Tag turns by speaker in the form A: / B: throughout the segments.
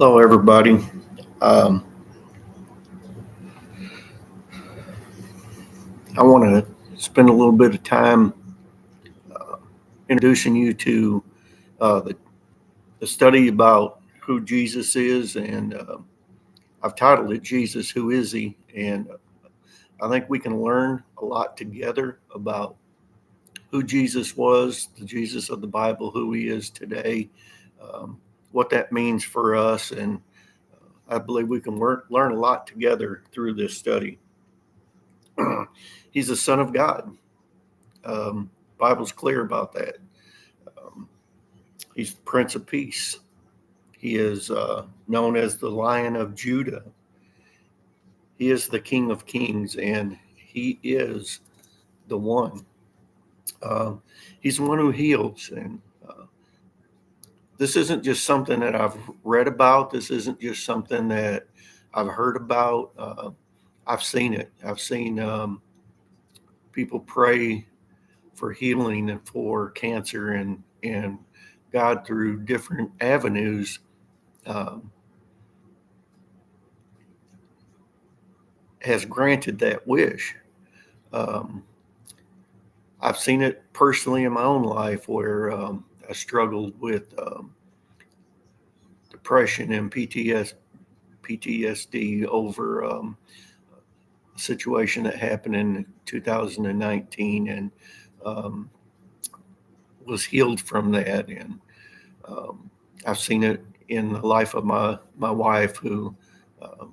A: Hello, everybody. Um, I want to spend a little bit of time uh, introducing you to uh, the, the study about who Jesus is, and I've titled it "Jesus, Who Is He?" And I think we can learn a lot together about who Jesus was, the Jesus of the Bible, who He is today, um, what that means for us, and I believe we can learn a lot together through this study. He's the Son of God. Bible's clear about that. Um, he's the Prince of Peace. He is known as the Lion of Judah. He is the King of Kings, and he is the one. Uh, he's the one who heals. And this isn't just something that I've read about. This isn't just something that I've heard about. I've seen it. I've seen people pray for healing and for cancer and God through different avenues um, has granted that wish. Um, I've seen it personally in my own life where I struggled with depression and PTSD over a situation that happened in 2019 and um, was healed from that. And um, I've seen it in the life of my wife who uh,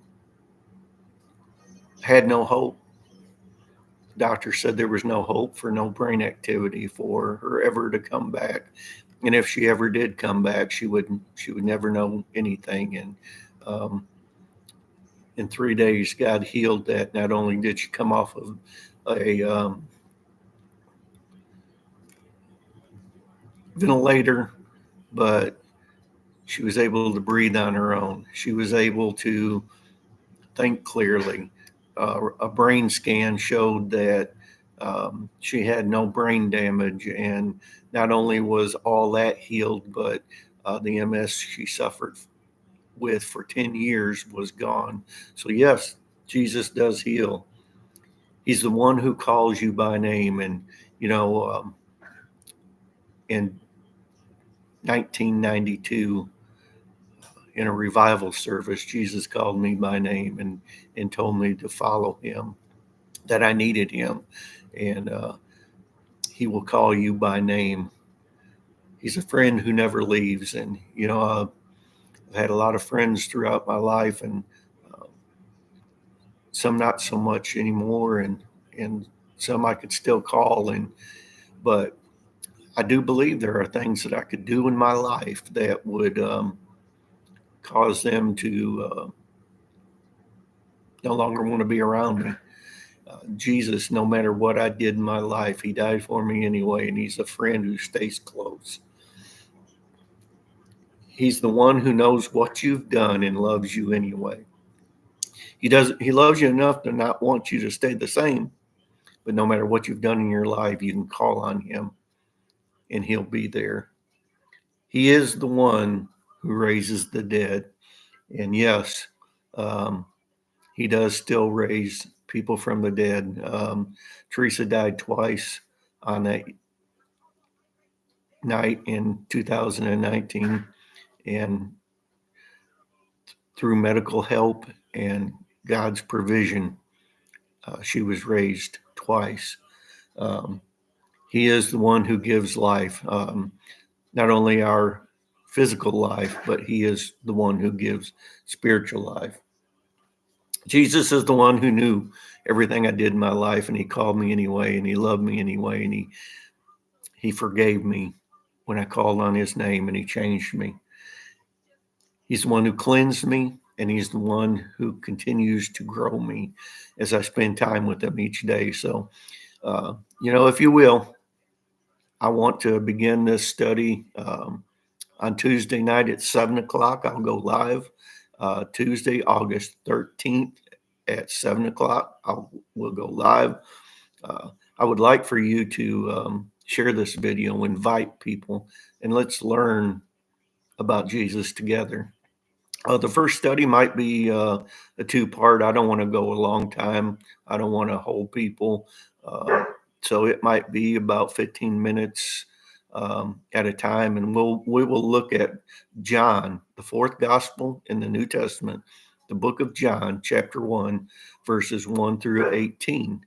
A: had no hope. Doctor said there was no hope for no brain activity for her ever to come back, and if she ever did come back, she would never know anything. And um, in 3 days, God healed that. Not only did she come off of a ventilator, but she was able to breathe on her own. She was able to think clearly. A brain scan showed that she had no brain damage, and not only was all that healed, but the MS she suffered with for 10 years was gone. So, yes, Jesus does heal. He's the one who calls you by name. And, you know, in 1992, in a revival service, Jesus called me by name and told me to follow him, that I needed him. And he will call you by name. He's a friend who never leaves. And, I've had a lot of friends throughout my life, and uh, some not so much anymore, and some I could still call. But I do believe there are things that I could do in my life that would cause them to no longer want to be around me. Jesus, no matter what I did in my life, he died for me anyway, and he's a friend who stays close. He's the one who knows what you've done and loves you anyway. He loves you enough to not want you to stay the same, but no matter what you've done in your life, you can call on him and he'll be there. He is the one who raises the dead. And yes, um, he does still raise people from the dead. Teresa died twice on that night in 2019, and through medical help and God's provision, she was raised twice. Um, he is the one who gives life, not only our physical life, but he is the one who gives spiritual life. Jesus is the one who knew everything I did in my life, and he called me anyway, and he loved me anyway, and he forgave me when I called on his name, and he changed me. He's the one who cleansed me, and he's the one who continues to grow me as I spend time with him each day. So, if you will, I want to begin this study on Tuesday night at 7 o'clock. I'll go live Tuesday, August 13th at 7 o'clock. We'll go live. Uh, I would like for you to share this video, invite people, and let's learn about Jesus together. The first study might be a two-part. I don't want to go a long time. I don't want to hold people. So it might be about 15 minutes at a time. And we will look at John, the fourth gospel in the New Testament, the book of John, chapter 1, verses 1 through 18.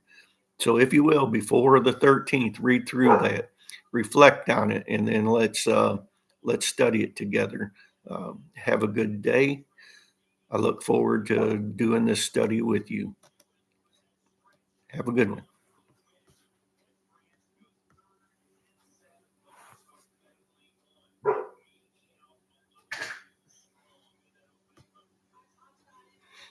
A: So if you will, before the 13th, read through that, reflect on it, and then let's study it together. Have a good day. I look forward to doing this study with you. Have a good one.